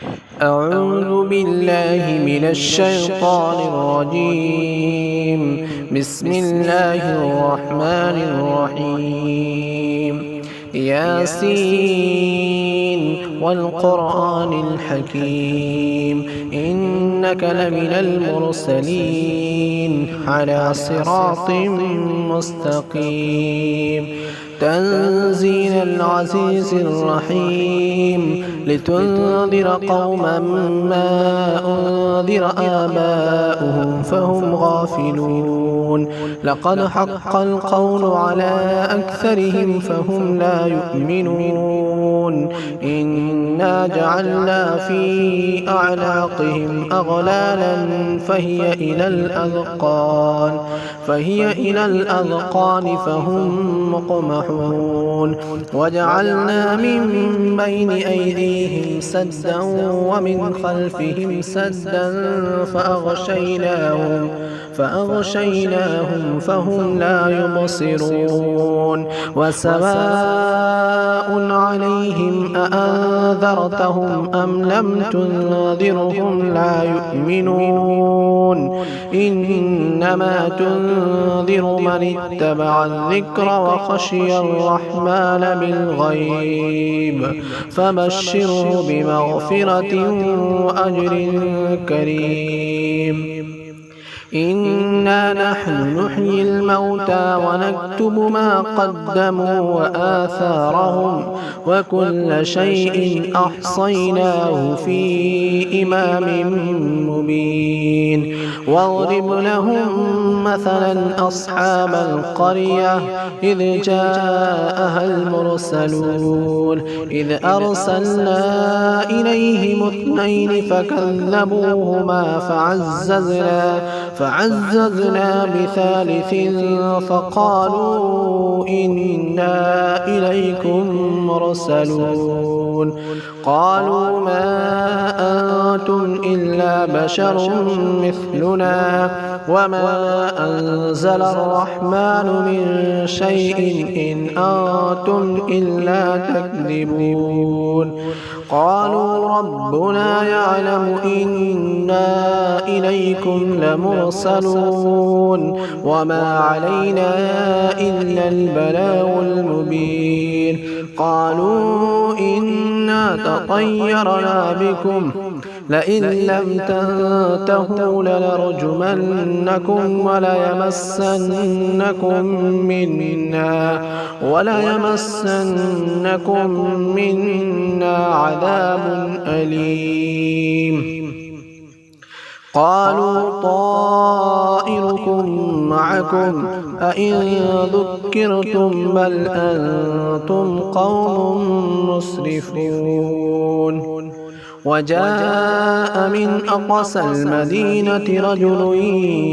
أعوذ بالله من الشيطان الرجيم. بسم الله الرحمن الرحيم. ياسين والقرآن الحكيم إنك لمن المرسلين على صراط مستقيم. تنزيل العزيز الرحيم لتنذر قوما ما أنذر آباؤهم فهم غافلون. لقد حق القول على أكثرهم فهم لا يؤمنون. إنا جعلنا في أعناقهم أغلالا فهي إلى الأذقان فهم مقمحون. وجعلنا من بين أيديهم سدا ومن خلفهم سدا فأغشيناهم فهم لا يبصرون. وسواء عليهم أأنذرتهم أم لم تنذرهم لا يؤمنون. إنما تنذر من اتبع الذكر وخشي الرحمن بالغيب فبشره بمغفرة وأجر كريم. إنا نحن نحيي الموتى ونكتب ما قدموا وآثارهم وكل شيء أحصيناه في إمام مبين. واضرب لهم مثلا أصحاب القرية إذ جاءها المرسلون إذ أرسلنا إليهم 2 فكذبوهما فعززنا بثالث فقالوا إنا إليكم مرسلون. قالوا ما أنتم إلا بشر مثلنا وما أنزل الرحمن من شيء إن أنتم إلا تكذبون. قالوا ربنا يعلم إنا إليكم لمرسلون وما علينا إلا البلاغ المبين. قالوا إنا تطيرنا بكم لئن لم تنتهوا لنرجمنكم وليمسنكم منا عذاب أليم. قالوا طائركم معكم أئن ذكرتم بل أنتم قوم مسرفون. وجاء من أقصى المدينة رجل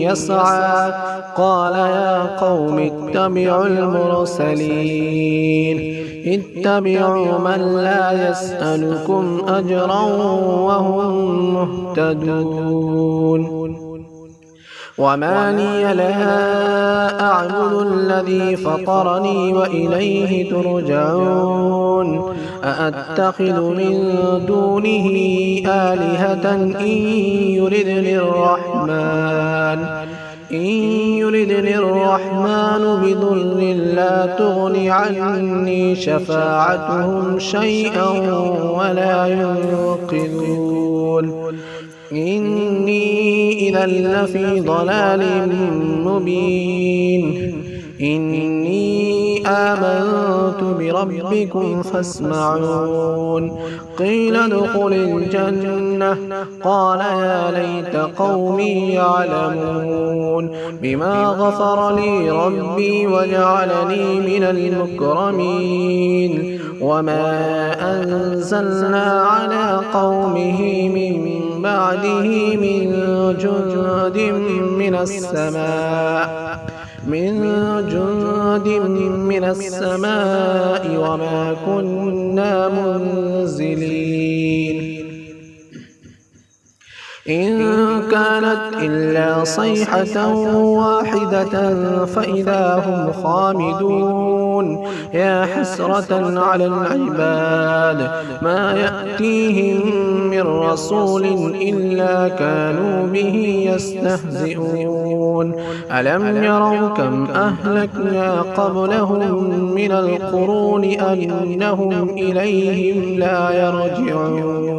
يسعى قال يا قوم اتبعوا المرسلين اتبعوا من لا يسألكم أجرا وهم مهتدون. وما لي لا أعبد الذي فطرني وإليه ترجعون. أأتخذ من دونه آلهة إن يردني الرحمن بضر لا تغن عني شفاعتهم شيئا ولا ينقذون. إني إذا لفي ضلال مبين. إني آمنت بربكم فاسمعون. قيل ادخل الجنة قال يا ليت قومي يعلمون بما غفر لي ربي وجعلني من المكرمين. وما أنزلنا على قومه من بعده من جند من السماء وما كنا منزلين. إن كانت إلا صيحة واحدة فإذا هم خامدون يا حسرة على العباد ما يأتيهم من من رسول إلا كانوا به يستهزئون ألم يروا كم أهلكنا قبلهم من القرون أنهم إليهم لا يرجعون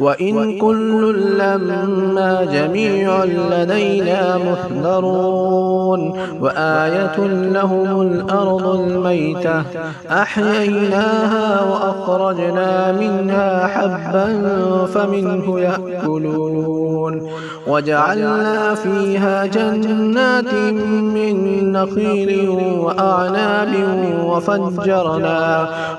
وإن كل لما جميع لدينا محضرون وآية لهم الأرض الميتة أحييناها وأخرجنا منها حبا فمنه يأكلون وجعلنا فيها جنات من نخيل وأعناب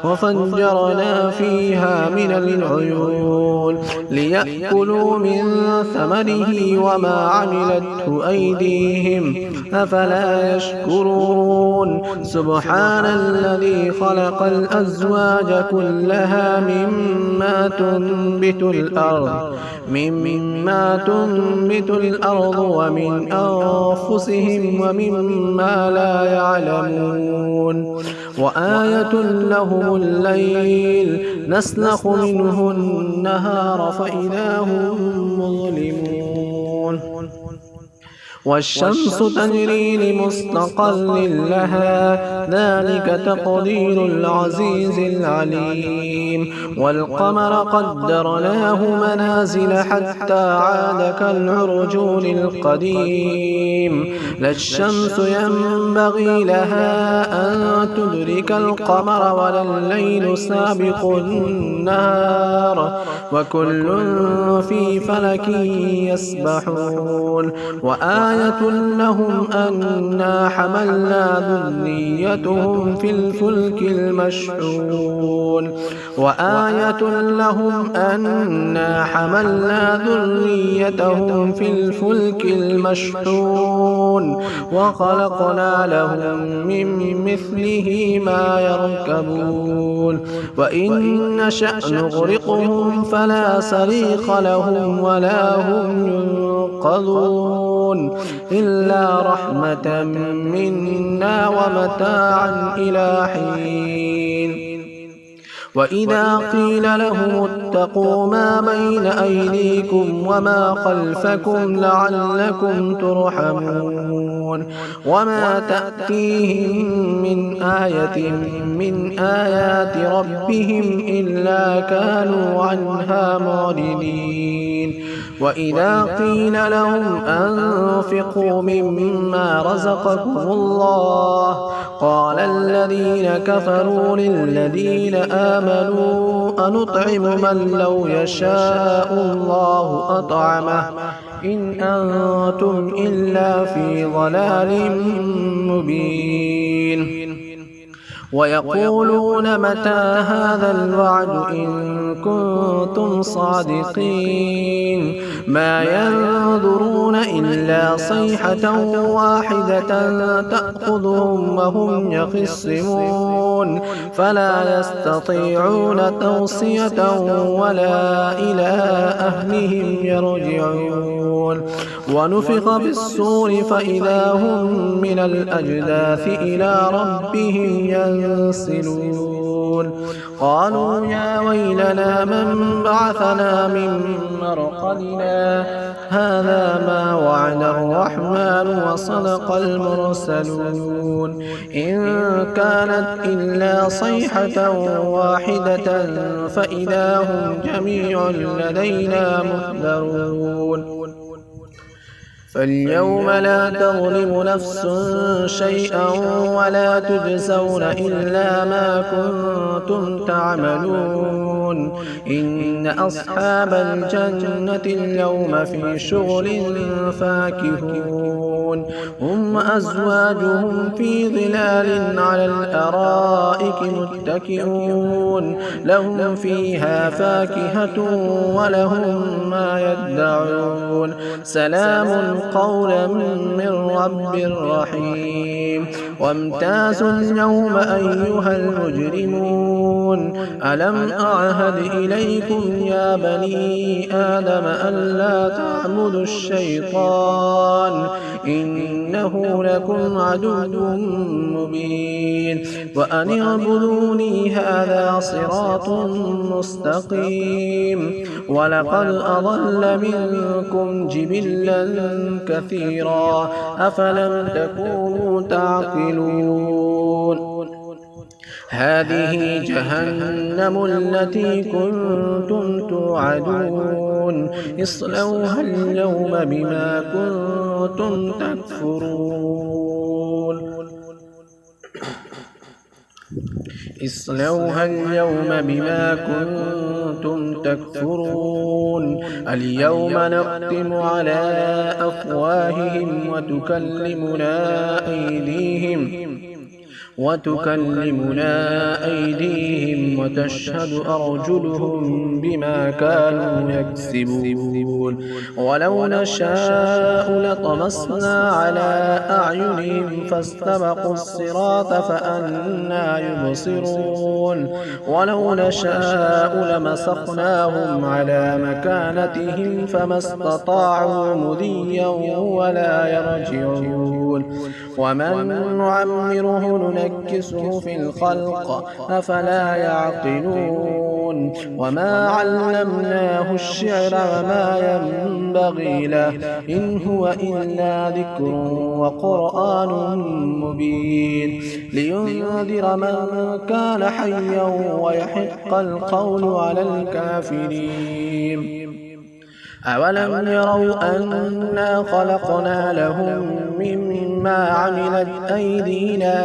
وفجرنا فيها من العيون ليأكلوا من ثمره وما عملته أيديهم أفلا يشكرون سبحان الذي خلق الأزواج كلها مما تنبت الأرض ومن أنفسهم ومما لا يعلمون وآية لهم الليل نسلخ منه النهار فإذا هم مظلمون والشمس تجري لمستقر لها ذلك تقدير العزيز العليم والقمر قدرناه منازل حتى عاد كالعرجون القديم لا الشمس ينبغي لها أن تدرك القمر ولا الليل سابق النهار وكل في فلك يسبحون وآية لهم أنا حملنا ذريتهم في الفلك المشحون وخلقنا لهم من مثله ما يركبون وإن نشأ نغرقهم فلا صريخ لهم ولا هم ينقذون إلا رحمة منا ومتاعا إلى حين وإذا قيل لهم اتقوا ما بين أيديكم وما خلفكم لعلكم ترحمون وما تأتيهم من آية من آيات ربهم إلا كانوا عنها معرضين وإذا قيل لهم أنفقوا مما رزقكم الله قال الذين كفروا للذين آمنوا أنطعم من لو يشاء الله أطعمه إن أنتم إلا في ضلال مبين ويقولون متى هذا الوعد إن كنتم صادقين ما ينظرون إلا صيحة واحدة تأخذهم وهم يخصمون فلا يستطيعون توصية ولا إلى أهلهم يرجعون ونفخ بالصور فإذا هم من الأجداث إلى ربهم ينسلون قالوا يا ويلنا من بعثنا من مرقدنا هذا ما وعد الرحمن وصدق المرسلون إن كانت إلا صيحة واحدة فإذا هم جميع لدينا محضرون فاليوم لا تظلم نفس شيئا ولا تجزون إلا ما كنتم تعملون إن أصحاب الجنة اليوم في شغل فاكهون هم أزواجهم في ظلال على الأرائك متكئون لهم فيها فاكهة ولهم ما يدعون سلام قولا من رب رحيم وامتازوا اليوم أيها المجرمون ألم أعهد إليكم يا بني آدم ألا تعبدوا الشيطان إنه لكم عدو مبين وأن اعبدوني هذا صراط مستقيم ولقد أضل منكم جبلا كثيرا أفلم تكونوا تعقلون هذه جهنم التي كنتم توعدون اصلوها اليوم بما كنتم تكفرون اصلوها اليوم بما كنتم تكفرون اليوم نختم على أفواههم وتكلمنا أيديهم وتشهد أرجلهم بما كانوا يكسبون ولو نشاء لطمسنا على أعينهم فاستبقوا الصراط فأنى يبصرون ولو نشاء لمسخناهم على مكانتهم فما استطاعوا مضيا ولا يرجعون ومن نعمره ننكسه في الخلق أفلا يعقلون وما علمناه الشعر وما ينبغي له إن هو إلا ذكر وقرآن مبين لينذر من كان حيا ويحق القول على الكافرين أولم يروا أنا خلقنا لهم مما عملت أيدينا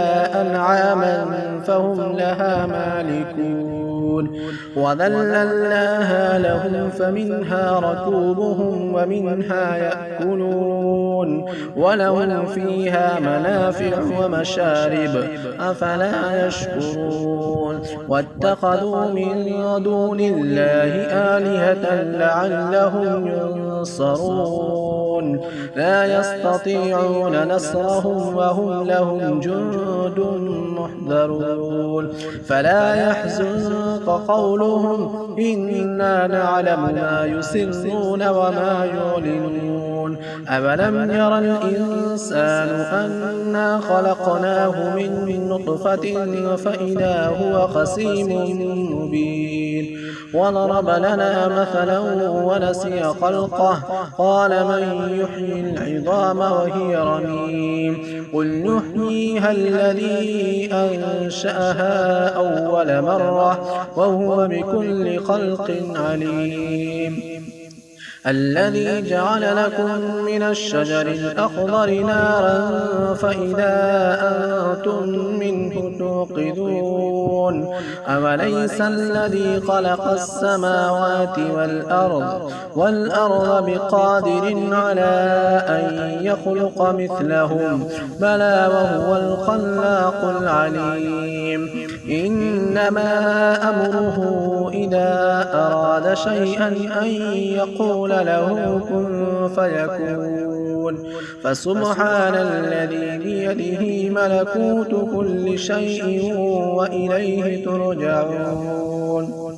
أنعاما فهم لها مالكون وذللناها لهم فمنها ركوبهم ومنها يأكلون ولهم فيها منافع ومشارب أفلا يشكرون واتخذوا من دون الله آلهة لعلهم ينصرون لا يستطيعون نصرهم وهم لهم جند محضرون فلا يحزنك قولهم إنا نعلم ما يسرون وما يعلنون أولم ير الإنسان أنا خلقناه من نطفة فإذا هو خصيم مبين وضرب لنا مثلا ونسي خلقه قال من يحيي العظام وهي رميم قل يحييها الذي أنشأها أول مرة وهو بكل خلق عليم الذي جعل لكم من الشجر الأخضر نارا فإذا أنتم منه توقدون أوليس الذي خلق السماوات والأرض بقادر على أن يخلق مثلهم بلى وهو الخلاق العليم إنما أمره إذا أراد شيئا أن يقول له كن فيكون فسبحان الذي بيده ملكوت كل شيء وإليه ترجعون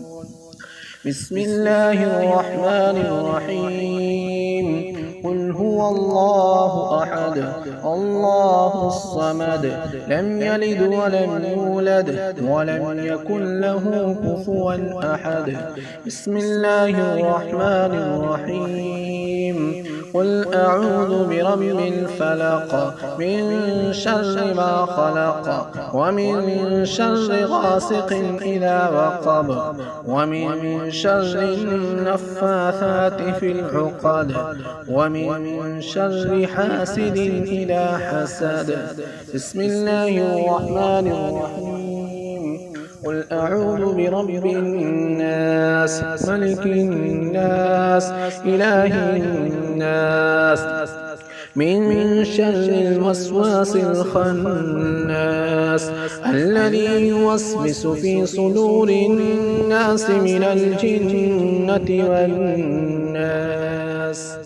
بسم الله الرحمن الرحيم قل هو الله أحد الله الصمد لم يلد ولم يولد ولم يكن له كفوا أحد بسم الله الرحمن الرحيم قل أعوذ برب الفلق من شر ما خلق ومن شر غاسق إذا وقب ومن شر النفاثات في العقد ومن شر حاسد إذا حسد بسم الله الرحمن الرحيم قل أعوذ برب الناس ملك الناس إله الناس من شر الوسواس الخناس الذي يوسوس في صدور الناس من الجنة والناس